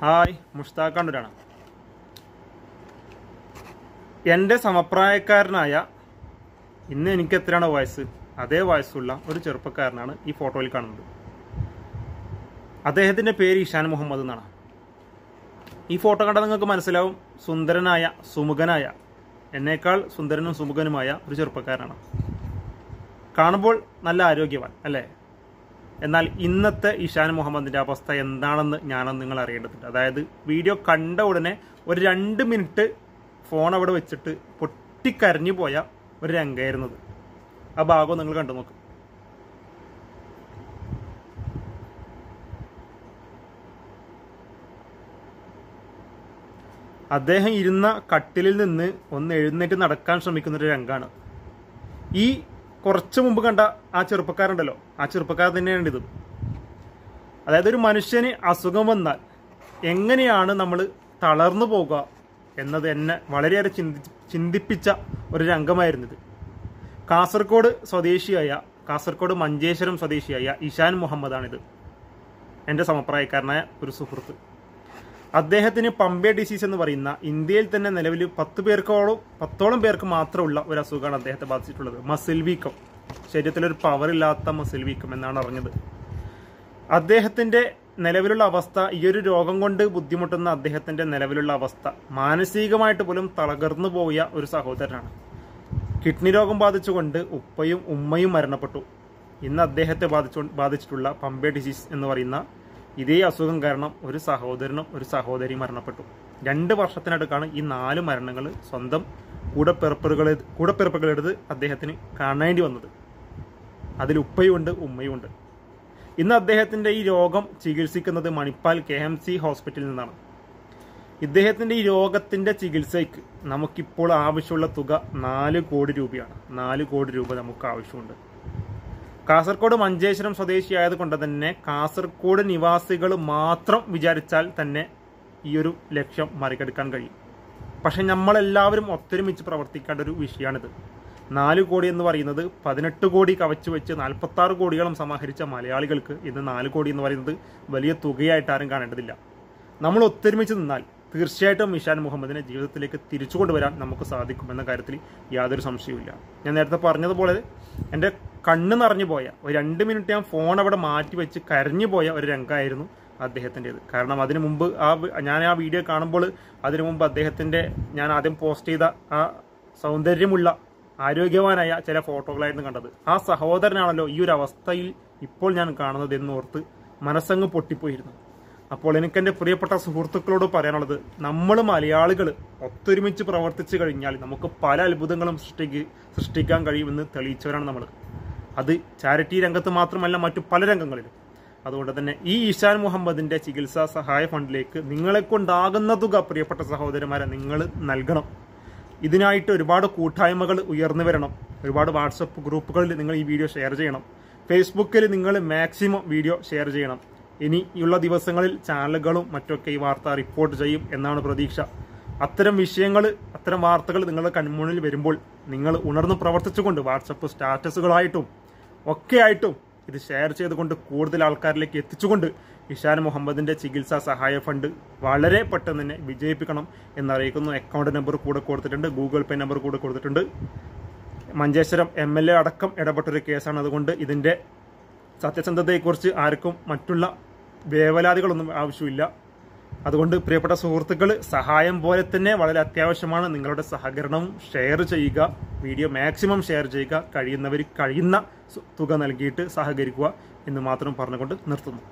Hi, Mushtaq കണ്ണൂരാണ്. എൻ്റെ സമപ്രായക്കാരനായ, ഇന്ന് എനിക്ക് എത്രയാണോ വയസ്സ് അതേ വയസ്സുള്ള ഒരു ചെറുപ്പക്കാരനാണ് ഈ ഫോട്ടോയിൽ കാണുന്നത്. അദ്ദേഹത്തിൻ്റെ പേര് ഇഷാൻ മുഹമ്മദ് എന്നാണ്. ഈ ഫോട്ടോ കണ്ടാൽ നിങ്ങൾക്ക് മനസ്സിലാവും, സുന്ദരനായ, സുമുഖനായ, എന്നേക്കാൾ സുന്ദരനും സുമുഖനുമായ ഒരു ചെറുപ്പക്കാരനാണ്. കാണുമ്പോൾ നല്ല ആരോഗ്യവാൻ അല്ലേ? എന്നാൽ ഇന്നത്തെ ഇഷാൻ മുഹമ്മദിൻ്റെ അവസ്ഥ എന്താണെന്ന് ഞാനൊന്ന് നിങ്ങൾ അറിയേണ്ടതുണ്ട്. അതായത് വീഡിയോ കണ്ട ഉടനെ ഒരു 2 മിനിറ്റ് ഫോൺ അവിടെ വെച്ചിട്ട് പൊട്ടിക്കരഞ്ഞു പോയ ഒരു രംഗമായിരുന്നത്. ആ ഭാഗം നിങ്ങൾ കണ്ടു നോക്കും. അദ്ദേഹം ഇരുന്ന കട്ടിലിൽ നിന്ന് ഒന്ന് എഴുന്നേറ്റ് നടക്കാൻ ശ്രമിക്കുന്നൊരു രംഗമാണ്. ഈ കുറച്ച് മുമ്പ് കണ്ട ആ ചെറുപ്പക്കാരുണ്ടല്ലോ, ആ ചെറുപ്പക്കാരൻ തന്നെയാണ് ഇത്. അതായത് ഒരു മനുഷ്യന് അസുഖം വന്നാൽ എങ്ങനെയാണ് നമ്മൾ തളർന്നു പോകുക എന്നത് എന്നെ വളരെയേറെ ചിന്തിപ്പിച്ച ഒരു രംഗമായിരുന്നത്. കാസർഗോഡ് മഞ്ചേശ്വരം സ്വദേശിയായ ഇഷാൻ മുഹമ്മദാണിത്. എൻ്റെ സമപ്രായക്കാരനായ ഒരു സുഹൃത്ത്. അദ്ദേഹത്തിന് പമ്പേ ഡിസീസ് എന്ന് പറയുന്ന ഇന്ത്യയിൽ തന്നെ നിലവിൽ 10ഓളം പേർക്ക് മാത്രമുള്ള ഒരു അസുഖമാണ് അദ്ദേഹത്തെ ബാധിച്ചിട്ടുള്ളത്. മസിൽ വീക്കം, ശരീരത്തിലൊരു പവറില്ലാത്ത മസിൽ വീക്കം എന്നാണ് അറിഞ്ഞത്. അദ്ദേഹത്തിൻ്റെ നിലവിലുള്ള അവസ്ഥ, ഈ ഒരു രോഗം കൊണ്ട് ബുദ്ധിമുട്ടുന്ന അദ്ദേഹത്തിൻ്റെ നിലവിലുള്ള അവസ്ഥ, മാനസികമായിട്ട് പോലും തളർന്നു പോയ ഒരു സഹോദരനാണ്. കിഡ്നി രോഗം ബാധിച്ചുകൊണ്ട് ഉപ്പയും ഉമ്മയും മരണപ്പെട്ടു. ഇന്ന് അദ്ദേഹത്തെ ബാധിച്ചിട്ടുള്ള പമ്പേ ഡിസീസ് എന്ന് പറയുന്ന ഇതേ അസുഖം കാരണം ഒരു സഹോദരനും ഒരു സഹോദരിയും മരണപ്പെട്ടു. 2 വർഷത്തിനടുക്കാണ് ഈ 4 മരണങ്ങൾ സ്വന്തം കൂടപ്പിറപ്പുകളെടുത്ത് അദ്ദേഹത്തിന് കാണേണ്ടി വന്നത്. അതിൽ ഉപ്പയുമുണ്ട്, ഉമ്മയുമുണ്ട്. ഇന്ന് അദ്ദേഹത്തിൻ്റെ ഈ രോഗം ചികിത്സിക്കുന്നത് മണിപ്പാൽ KMC ഹോസ്പിറ്റലിൽ നിന്നാണ്. ഇദ്ദേഹത്തിൻ്റെ ഈ രോഗത്തിൻ്റെ ചികിത്സയ്ക്ക് നമുക്കിപ്പോൾ ആവശ്യമുള്ള തുക 4 കോടി രൂപയാണ്. 4 കോടി രൂപ നമുക്ക് ആവശ്യമുണ്ട്. കാസർഗോഡ് മഞ്ചേശ്വരം സ്വദേശിയായത് കൊണ്ട് തന്നെ കാസർഗോഡ് നിവാസികൾ മാത്രം വിചാരിച്ചാൽ തന്നെ ഈ ഒരു ലക്ഷ്യം മറികടക്കാൻ കഴിയും. പക്ഷെ നമ്മളെല്ലാവരും ഒത്തൊരുമിച്ച് പ്രവർത്തിക്കേണ്ട ഒരു വിഷയമാണിത്. 4 കോടി എന്ന് പറയുന്നത് 18 കോടി കവച്ചു വെച്ച് 46 കോടിയോളം സമാഹരിച്ച മലയാളികൾക്ക് ഇന്ന് 4 കോടി എന്ന് പറയുന്നത് വലിയ തുകയായിട്ട് ആരും കാണേണ്ടതില്ല. നമ്മൾ ഒത്തൊരുമിച്ച് നിന്നാൽ തീർച്ചയായിട്ടും ഇഷാൻ മുഹമ്മദിനെ ജീവിതത്തിലേക്ക് തിരിച്ചു കൊണ്ടുവരാൻ നമുക്ക് സാധിക്കുമെന്ന കാര്യത്തിൽ യാതൊരു സംശയവുമില്ല. ഞാൻ നേരത്തെ പറഞ്ഞതുപോലെ എൻ്റെ കണ്ണ് നിറഞ്ഞു പോയ ഒരു 2 മിനിറ്റ് ഞാൻ ഫോൺ അവിടെ മാറ്റി വെച്ച് കരഞ്ഞു പോയ ഒരു രംഗമായിരുന്നു അദ്ദേഹത്തിൻ്റെത്. കാരണം അതിനു മുമ്പ് ഞാൻ ആ വീഡിയോ കാണുമ്പോൾ അതിനു മുമ്പ് അദ്ദേഹത്തിൻ്റെ ഞാൻ ആദ്യം പോസ്റ്റ് ചെയ്ത ആ സൗന്ദര്യമുള്ള ആരോഗ്യവാനായ ചില ഫോട്ടോകളായിരുന്നു കണ്ടത്. ആ സഹോദരനാണല്ലോ ഈ ഒരു അവസ്ഥയിൽ ഇപ്പോൾ ഞാൻ കാണുന്നത് എന്നോർത്ത് മനസ്സങ്ങ് പൊട്ടിപ്പോയിരുന്നു. അപ്പോൾ എനിക്കെൻ്റെ പ്രിയപ്പെട്ട സുഹൃത്തുക്കളോട് പറയാനുള്ളത്, നമ്മൾ മലയാളികൾ ഒത്തൊരുമിച്ച് പ്രവർത്തിച്ചു കഴിഞ്ഞാൽ നമുക്ക് പല അത്ഭുതങ്ങളും സൃഷ്ടിക്കാൻ കഴിയുമെന്ന് തെളിയിച്ചവരാണ് നമ്മൾ. അത് ചാരിറ്റി രംഗത്ത് മാത്രമല്ല, മറ്റു പല രംഗങ്ങളിലും. അതുകൊണ്ട് തന്നെ ഈ ഇഷാൻ മുഹമ്മദിൻ്റെ ചികിത്സാ സഹായ ഫണ്ടിലേക്ക് നിങ്ങളെ കൊണ്ടാകുന്ന തുക പ്രിയപ്പെട്ട സഹോദരന്മാരെ നിങ്ങൾ നൽകണം. ഇതിനായിട്ട് ഒരുപാട് കൂട്ടായ്മകൾ ഉയർന്നു വരണം. ഒരുപാട് വാട്സപ്പ് ഗ്രൂപ്പുകളിൽ നിങ്ങൾ ഈ വീഡിയോ ഷെയർ ചെയ്യണം. ഫേസ്ബുക്കിൽ നിങ്ങൾ മാക്സിമം വീഡിയോ ഷെയർ ചെയ്യണം. ഇനിയുള്ള ദിവസങ്ങളിൽ ചാനലുകളും മറ്റൊക്കെ ഈ വാർത്ത റിപ്പോർട്ട് ചെയ്യും എന്നാണ് പ്രതീക്ഷ. അത്തരം വിഷയങ്ങൾ, അത്തരം വാർത്തകൾ നിങ്ങളുടെ കൺമുന്നിൽ വരുമ്പോൾ നിങ്ങൾ ഉണർന്ന് പ്രവർത്തിച്ചുകൊണ്ട് വാട്സപ്പ് സ്റ്റാറ്റസുകളായിട്ടും ഒക്കെ ആയിട്ടും ഇത് ഷെയർ ചെയ്തുകൊണ്ട് കൂടുതൽ ആൾക്കാരിലേക്ക് എത്തിച്ചുകൊണ്ട് ഇഷാൻ മുഹമ്മദിൻ്റെ ചികിത്സാ സഹായ ഫണ്ട് വളരെ പെട്ടെന്ന് തന്നെ വിജയിപ്പിക്കണം എന്നറിയിക്കുന്നു. അക്കൗണ്ട് നമ്പർ കൂടെ കൊടുത്തിട്ടുണ്ട്, ഗൂഗിൾ പേ നമ്പർ കൂടെ കൊടുത്തിട്ടുണ്ട്. മഞ്ചേശ്വരം MLA അടക്കം ഇടപെട്ടൊരു കേസാണ്. അതുകൊണ്ട് ഇതിൻ്റെ സത്യസന്ധതയെക്കുറിച്ച് ആർക്കും മറ്റുള്ള വേവലാതികളൊന്നും ആവശ്യമില്ല. അതുകൊണ്ട് പ്രിയപ്പെട്ട സുഹൃത്തുക്കൾ, സഹായം പോലെ തന്നെ വളരെ അത്യാവശ്യമാണ് നിങ്ങളുടെ സഹകരണവും. ഷെയർ ചെയ്യുക, വീഡിയോ മാക്സിമം ഷെയർ ചെയ്യുക, കഴിയുന്നവർ കഴിയുന്ന തുക നൽകിയിട്ട് സഹകരിക്കുക എന്ന് മാത്രം പറഞ്ഞുകൊണ്ട് നിർത്തുന്നു.